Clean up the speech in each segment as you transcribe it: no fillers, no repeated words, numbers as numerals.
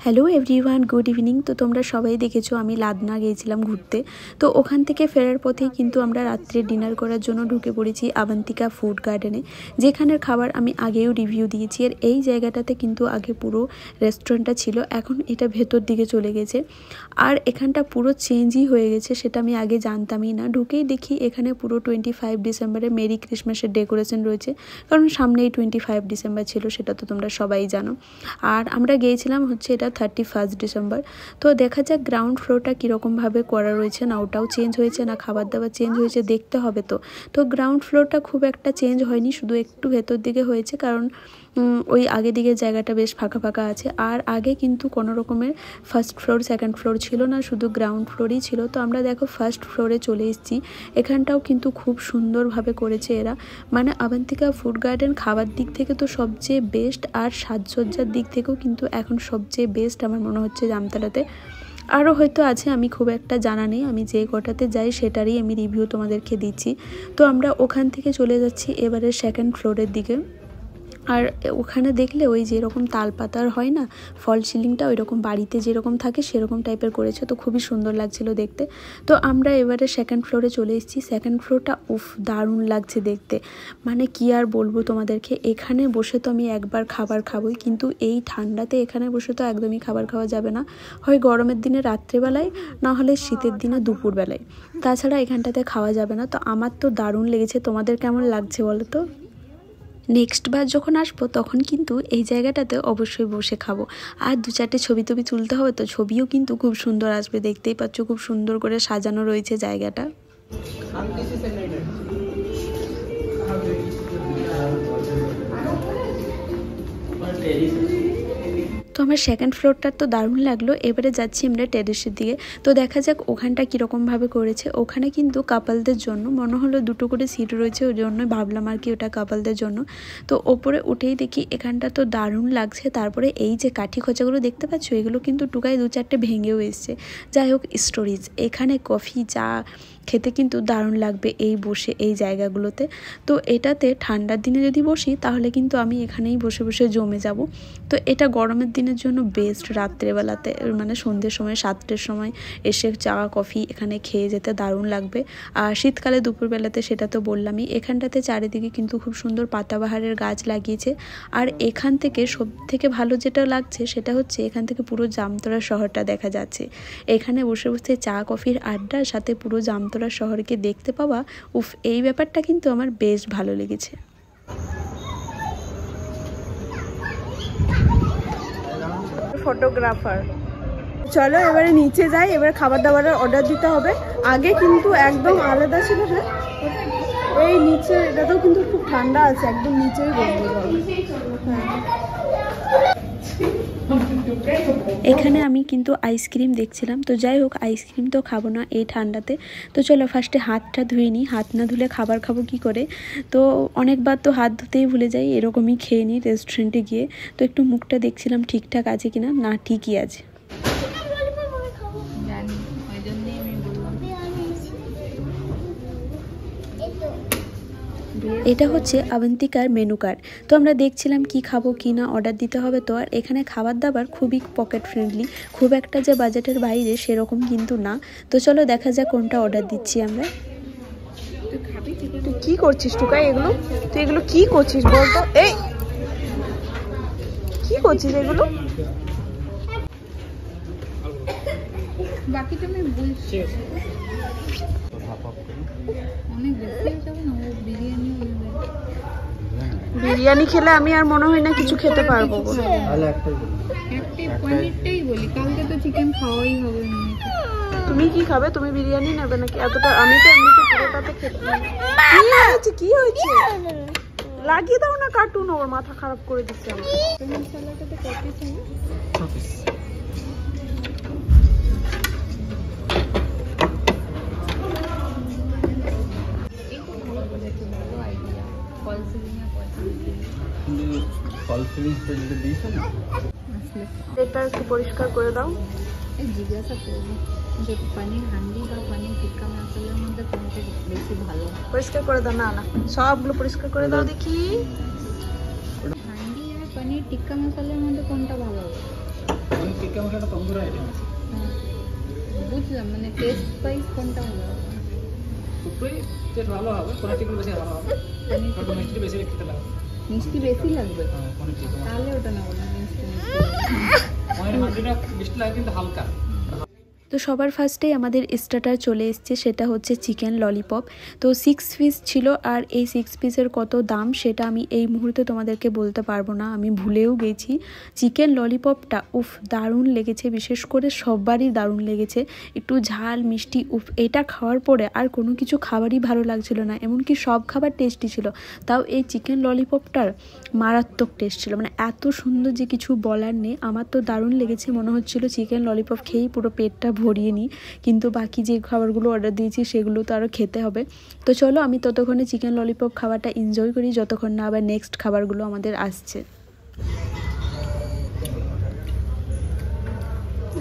Hello everyone, good evening. তো তোমরা সবাই দেখেছো আমি লাদনা গিয়েছিলাম ঘুরতে। তো ওখান থেকে ফেরার পথেই কিন্তু আমরা রাত্রে ডিনার করার জন্য ঢুকে পড়েছি আভান্তিকা ফুড গার্ডেনে, যেখানের খাবার আমি আগেও রিভিউ দিয়েছি। আর এই জায়গাটাতে কিন্তু আগে পুরো রেস্টুরেন্টটা ছিল, এখন এটা ভেতর দিকে চলে গেছে। আর এখানটা পুরো চেঞ্জই হয়ে গেছে, সেটা আমি আগে জানতামই না। ঢুকেই দেখি এখানে পুরো 25 ডিসেম্বরে মেরি ক্রিসমাসের ডেকোরেশন রয়েছে, কারণ সামনেই 25 ডিসেম্বর ছিল, সেটা তো তোমরা সবাই জানো। আর আমরা গিয়েছিলাম হচ্ছে এটা 31 ডিসেম্বর। তো দেখা যাক গ্রাউন্ড ফ্লোরটা কীরকমভাবে করা রয়েছে, না ওটাও চেঞ্জ হয়েছে না খাবার দাবার চেঞ্জ হয়েছে, দেখতে হবে। তো গ্রাউন্ড ফ্লোরটা খুব একটা চেঞ্জ হয়নি, শুধু একটু ভেতর দিকে হয়েছে, কারণ ওই আগে দিকে জায়গাটা বেশ ফাঁকা ফাঁকা আছে। আর আগে কিন্তু কোনো রকমের ফার্স্ট ফ্লোর সেকেন্ড ফ্লোর ছিল না, শুধু গ্রাউন্ড ফ্লোরই ছিল। তো আমরা দেখো ফার্স্ট ফ্লোরে চলে এসেছি। এখানটাও কিন্তু খুব সুন্দরভাবে করেছে এরা, মানে আভান্তিকা ফুড গার্ডেন খাবার দিক থেকে তো সবচেয়ে বেস্ট, আর সাজসজ্জার দিক থেকেও কিন্তু এখন সবচেয়ে বেস্ট আমার মনে হচ্ছে জামতলাতে। আরও হয়তো আছে, আমি খুব একটা জানা নেই, আমি যে কটাতে যাই সেটারই আমি রিভিউ তোমাদেরকে দিচ্ছি। তো আমরা ওখান থেকে চলে যাচ্ছি এবারে সেকেন্ড ফ্লোরের দিকে। আর ওখানে দেখলে ওই যেরকম তালপাতার হয় না ফল সিলিংটা, ওই রকম বাড়িতে যেরকম থাকে সেরকম টাইপের করেছে, তো খুবই সুন্দর লাগছিল দেখতে। তো আমরা এবারে সেকেন্ড ফ্লোরে চলে এসেছি। সেকেন্ড ফ্লোরটা দারুণ লাগছে দেখতে, মানে কি আর বলবো তোমাদেরকে। এখানে বসে তো আমি একবার খাবার খাবোই, কিন্তু এই ঠান্ডাতে এখানে বসে তো একদমই খাবার খাওয়া যাবে না, হয় গরমের দিনে রাত্রেবেলায়, না হলে শীতের দিনে দুপুরবেলায়, তাছাড়া এখানটাতে খাওয়া যাবে না। তো আমার তো দারুণ লেগেছে, তোমাদের কেমন লাগছে বলো তো? নেক্সট বার যখন আসবো তখন কিন্তু এই জায়গাটাতে অবশ্যই বসে খাবো। আর দু চারটে ছবি তুলতে হবে, তো ছবিও কিন্তু খুব সুন্দর আসবে, দেখতেই পাচ্ছ খুব সুন্দর করে সাজানো রয়েছে জায়গাটা। তো আমার সেকেন্ড ফ্লোরটা তো দারুণ লাগলো। এবারে যাচ্ছি আমরা টেরেসের দিকে। তো দেখা যাক ওখানটা কীরকমভাবে করেছে। ওখানে কিন্তু কাপলদের জন্য মনে হলো দুটো করে সিট রয়েছে, ওই জন্যই ভাবলাম আর কি ওটা কাপলদের জন্য। তো ওপরে উঠেই দেখি এখানটা তো দারুণ লাগছে। তারপরে এই যে কাঠি খোঁচাগুলো দেখতে পাচ্ছ, এগুলো কিন্তু টুকায় দু চারটে ভেঙেও এসছে। যাই হোক, স্টোরেজ এখানে কফি চা খেতে কিন্তু দারুণ লাগবে এই বসে এই জায়গাগুলোতে। তো এটাতে ঠান্ডার দিনে যদি বসি তাহলে কিন্তু আমি এখানেই বসে বসে জমে যাব। তো এটা গরমের দিনের জন্য বেস্ট, রাত্রেবেলাতে মানে সন্ধ্যের সময় 7টের সময় এসে চা কফি এখানে খেয়ে যেতে দারুণ লাগবে। আর শীতকালে দুপুরবেলাতে সেটা তো বললামই। এখানটাতে চারিদিকে কিন্তু খুব সুন্দর পাতাবাহারের গাছ লাগিয়েছে। আর এখান থেকে সব থেকে ভালো যেটা লাগছে সেটা হচ্ছে এখান থেকে পুরো জামতলা শহরটা দেখা যাচ্ছে। এখানে বসে বসে চা কফির আড্ডার সাথে পুরো জামতলা শহরকে দেখতে পাওয়া, এই ব্যাপারটা কিন্তু আমার বেশ ভালো লেগেছে। ফটোগ্রাফার, চলো এবারে নিচে যাই, এবারে খাবার দাবারের অর্ডার দিতে হবে। আগে কিন্তু একদম আলাদা ছিল, হ্যাঁ এই নিচে এটাতেও কিন্তু খুব ঠান্ডা আছে, একদম নিচেই বসবো। এখানে আমি কিন্তু আইসক্রিম দেখছিলাম। তো যাই হোক, আইসক্রিম তো খাবো না এই ঠান্ডাতে। তো চলো ফার্স্টে হাতটা ধুয়ে নিই, হাত না ধুলে খাবার খাবো কি করে। তো অনেকবার তো হাত ধুতেই ভুলে যাই, এরকমই খেয়ে নিই রেস্টুরেন্টে গিয়ে। তো একটু মুখটা দেখছিলাম ঠিকঠাক আছে কিনা, না ঠিকই আছে। এটা হচ্ছে আভান্তিকার মেনু কার্ড। তো আমরা দেখছিলাম কি খাবো কি না অর্ডার দিতে হবে। তো আর এখানে খাবার দাবার খুবই পকেট ফ্রেন্ডলি, খুব একটা যে বাজেটের বাইরে সেরকম কিন্তু না। তো চলো দেখা যাক কোনটা অর্ডার দিচ্ছি আমরা। তুই কি করছিস টুকাই? তুই এগুলো কি করছিস বলতো? এই কি করছিস এগুলো? বাকিটা আমি বলছি অনেক বেশি যাবে না, বিরিয়ানি খেলে আমি আর মনে হয় না কিছু খেতে পারবো। পনিরটাই বলি, কালকে তো চিকেন খাওয়াই হবে। তুমি কি খাবে? তুমি বিরিয়ানি নেবে নাকি? এতটা আমি তো এমনিতে পুরোটাতে খেতে। কি হয়েছে? লাগিয়ে দাও না কার্টুন, ওর মাথা খারাপ করে দিচ্ছে আমার। মশলাটাতে কপি চাই না? এটা একটু পরিষ্কার করে দাও। জিজ্ঞাসা করবো যে পনির হান্ডি বা পনির টিক্কা মশলার মধ্যে কোনটা বেশি ভালো? পরিষ্কার করে দাও। না না, সবগুলো পরিষ্কার করে দাও দেখি। হান্ডি আর পনির টিক্কা মশলার মধ্যে কোনটা ভালো হবে? টিক্কা মশলাটা তন্দুরি আইটেম আছে। বুঝলাম, মানে টেস্ট ওয়াইজ কোনটা ভালো হবে? দুটোই টেস্ট ভালো হবে, পনির টিক্কা বেশি ভালো হবে, একটু মিষ্টি বেশি খেতে লাগবে। মিষ্টি বেশি লাগবে? হ্যাঁ, পনির টিক্কা তাহলে ওটা নেবো না, মিষ্টি পনির হান্ডিটা মিষ্টি লাগে কিন্তু হালকা। তো সবার ফার্স্টেই আমাদের স্টার্টার চলে এসছে, সেটা হচ্ছে চিকেন ললিপপ। তো 6 পিস ছিল, আর এই 6 পিসের কত দাম সেটা আমি এই মুহূর্তে তোমাদেরকে বলতে পারবো না, আমি ভুলেও গেছি। চিকেন ললিপপটা উফ দারুণ লেগেছে, বিশেষ করে সবারই দারুণ লেগেছে। একটু ঝাল মিষ্টি উফ, এটা খাওয়ার পরে আর কোনো কিছু খাবারই ভালো লাগছিল না, এমনকি সব খাবার টেস্টি ছিল, তাও এই চিকেন ললিপপটার মারাত্মক টেস্ট ছিল, মানে এত সুন্দর যে কিছু বলার নেই। আমার তো দারুণ লেগেছে, মনে হচ্ছিল চিকেন ললিপপ খেয়েই পুরো পেটটা ভরিয়ে নিই, কিন্তু বাকি যে খাবারগুলো অর্ডার দিয়েছি সেগুলো তো আরও খেতে হবে। তো চলো আমি ততক্ষণে চিকেন ললিপপ খাওয়াটা এনজয় করি, যতক্ষণ না আবার নেক্সট খাবারগুলো আমাদের আসছে।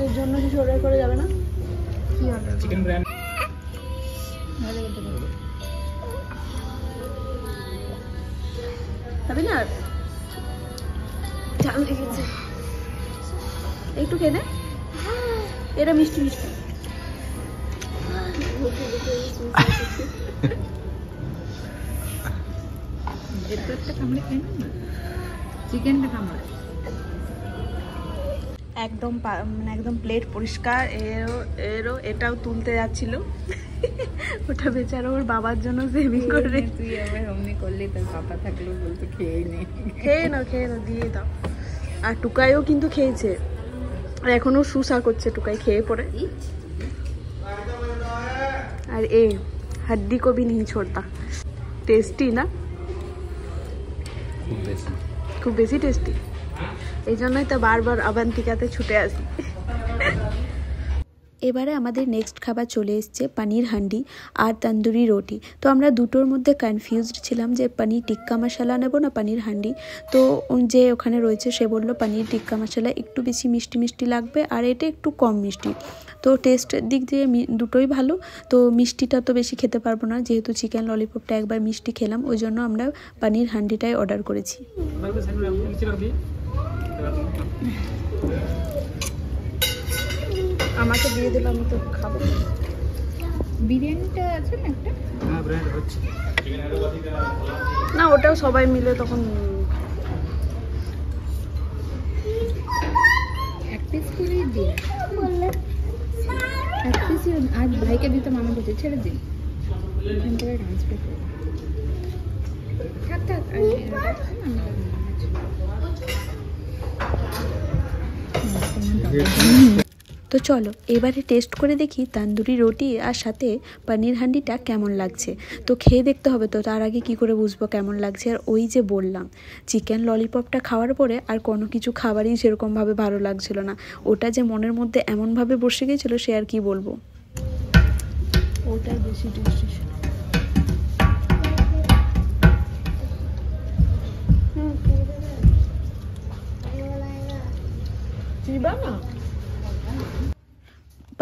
এর জন্য কিছু অর্ডার করা যাবে না? কি অর্ডার? চিকেন বিরিয়ানি হবে না? ঝাল লেগেছে, একটু খেয়ে নে, এটা মিষ্টি মিষ্টি। এটা একটা কামড়ে খেয়ে না, চিকেনটা কামড়ে একদম মানে একদম প্লেট পরিষ্কার। এরও এটাও তুলতে যাচ্ছিল, ওটা বেচারা ওর বাবার জন্য সেভিং করে। তুই আবার অমনি করলে, তোর পাপা থাকলেও বলতো খেয়ে নে, খেয়ে নাও দিয়ে দাও। আর টুকাইও কিন্তু খেয়েছে, আর এখনো সুসা করছে টুকাই খেয়ে পরে। আর এ हड्डी को भी नहीं छोड़ता। टेस्टी ना, খুব বেশি টেস্টি, এই জন্যই তো বারবার আবান্তিকাতে ছুটে আসি। এবারে আমাদের নেক্সট খাবার চলে এসছে পনির হান্ডি আর তন্দুরি রুটি। তো আমরা দুটোর মধ্যে কনফিউজড ছিলাম যে পনির টিক্কা মশলা নেব না পনির হান্ডি। তো যে ওখানে রয়েছে সে বলল পনির টিক্কা মশলা একটু বেশি মিষ্টি মিষ্টি লাগবে, আর এটা একটু কম মিষ্টি। তো টেস্টের দিক দিয়ে দুটোই ভালো, তো মিষ্টিটা তো বেশি খেতে পারবো না, যেহেতু চিকেন ললিপপটা একবার মিষ্টি খেলাম, ওই জন্য আমরা পনির হান্ডিটাই অর্ডার করেছি। আমাকে দিয়ে দিলাম, আমি তো খাবো। বিরিয়ানিটা আছে না একটা? হ্যাঁ, বিরিয়ানি হচ্ছে না, ওটাও সবাই মিলে তখন এক পিস করেই দিন, এক পিসই আজ ভাইকে দিতাম, আমি বলছি ছেড়ে দিন, এখান থেকে ট্রান্সফার করে থাক থাক। তো চলো এবারে টেস্ট করে দেখি তন্দুরি রুটি আর সাথে পনির হান্ডিটা কেমন লাগছে। তো খেয়ে দেখতে হবে, তো তার আগে কি করে বুঝবো কেমন লাগছে। আর ওই যে বললাম চিকেন ললিপপটা খাওয়ার পরে আর কোনো কিছু খাবারই সেরকমভাবে ভালো লাগছিল না, ওটা যে মনের মধ্যে এমনভাবে বসে গেছিলো সে আর কি বলবো। ওটাই বেশি টেস্টি ছিল না।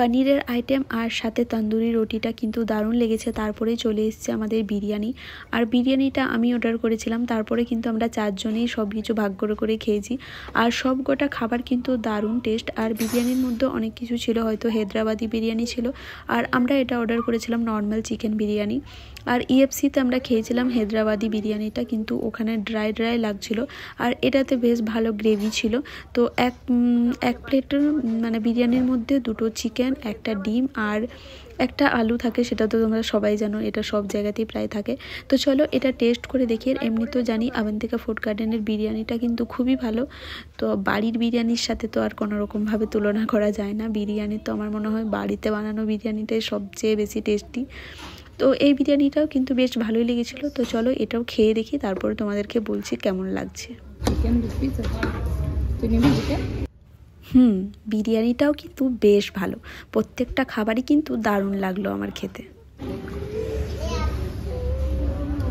পনিরের আইটেম আর সাথে তন্দুরি রুটিটা কিন্তু দারুণ লেগেছে। তারপরেই চলে এসছে আমাদের বিরিয়ানি, আর বিরিয়ানিটা আমি অর্ডার করেছিলাম, তারপরে কিন্তু আমরা 4 জনেই সব কিছু ভাগ করে খেয়েছি। আর সব গোটা খাবার কিন্তু দারুণ টেস্ট, আর বিরিয়ানির মধ্যে অনেক কিছু ছিল, হয়তো হায়দ্রাবাদি বিরিয়ানি ছিল, আর আমরা এটা অর্ডার করেছিলাম নর্মাল চিকেন বিরিয়ানি। আর ইএফসিতে আমরা খেয়েছিলাম হায়দ্রাবাদি বিরিয়ানিটা, কিন্তু ওখানে ড্রাই লাগছিল, আর এটাতে বেশ ভালো গ্রেভি ছিল। তো এক প্লেটের মানে বিরিয়ানির মধ্যে 2টো চিকেন, একটা ডিম আর একটা আলু থাকে, সেটা তো তোমরা সবাই জানো, এটা সব জায়গাতেই প্রায় থাকে। তো চলো এটা টেস্ট করে দেখি। এমনি তো জানি আবান্তিকা ফুড গার্ডেনের বিরিয়ানিটা কিন্তু খুবই ভালো, তো বাড়ির বিরিয়ানির সাথে তো আর কোনো রকমভাবে তুলনা করা যায় না। বিরিয়ানি তো আমার মনে হয় বাড়িতে বানানো বিরিয়ানিটাই সবচেয়ে বেশি টেস্টি। তো এই বিরিয়ানিটাও কিন্তু বেশ ভালোই লেগেছিলো। তো চলো এটাও খেয়ে দেখি, তারপর তোমাদেরকে বলছি কেমন লাগছে। চিকেন 2 পিস আছে, তুই নিবি চিকেন? বিরিয়ানিটাও কিন্তু বেশ ভালো, প্রত্যেকটা খাবারই কিন্তু দারুণ লাগলো আমার খেতে।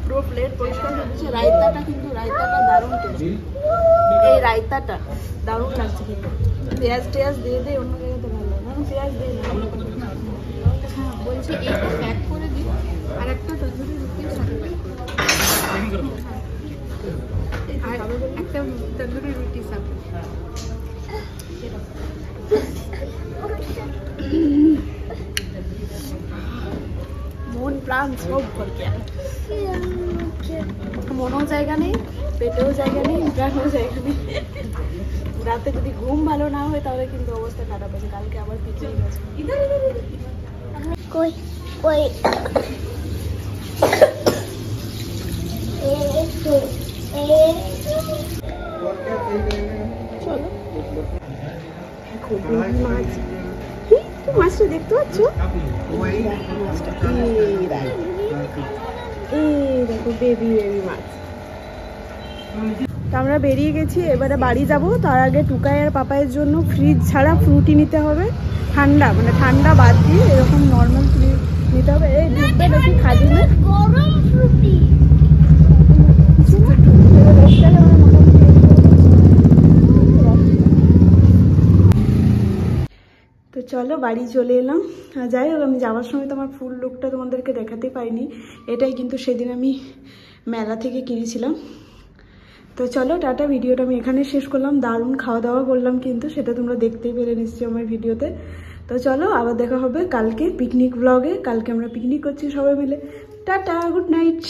পুরো প্লেট পরিষ্কার হচ্ছে। রায়তাটা কিন্তু দারুণ টেস্টি, এই রায়তাটা দারুণ লাগছে খেতে। পেঁয়াজ দিয়ে দে, অন্য জায়গাতে ভালো না, পেঁয়াজ দিয়ে না। হ্যাঁ বলছি এইটা প্যাক করে দিই, আর একটা তন্দুরি রুটি সাথে প্যাক করে দিই, আর একটা তন্দুরি রুটি সাথে। মন প্রাণ সব ভর গিয়া, মনেও জায়গা নেই, পেটেও জায়গা নেই, প্রাণেও জায়গা নেই। রাতে যদি ঘুম ভালো না হয় তাহলে কিন্তু অবস্থা খারাপ আছে, কালকে আবার পিকনিক আছে। কই কই চলো মাছ, মাছটা দেখতে পাচ্ছ? দেখো বেবি বেবি মাছ। তো আমরা বেরিয়ে গেছি, এবারে বাড়ি যাব। তার আগে টুকাই আর পাপাইয়ের জন্য ফ্রিজ ছাড়া ফ্রুটি নিতে হবে, ঠান্ডা মানে ঠান্ডা বাদ দিয়ে এরকম নর্মাল ফ্রুট নিতে হবে। এই ঢুকবে নাকি খাবি না? গরম ফ্রুটি তো চলো বাড়ি চলে এলাম। যাই হোক, আমি যাওয়ার সময় তো আমার ফুল লুকটা তোমাদেরকে দেখাতে পাইনি, এটাই কিন্তু সেদিন আমি মেলা থেকে কিনেছিলাম। তো চলো টাটা, ভিডিওটা আমি এখানে শেষ করলাম। দারুণ খাওয়া দাওয়া করলাম কিন্তু, সেটা তোমরা দেখতেই পেরে নিশ্চয়ই আমার ভিডিওতে। তো চলো আবার দেখা হবে কালকে পিকনিক ব্লগে। কালকে আমরা পিকনিক করছি সবাই মিলে। Tata, good night.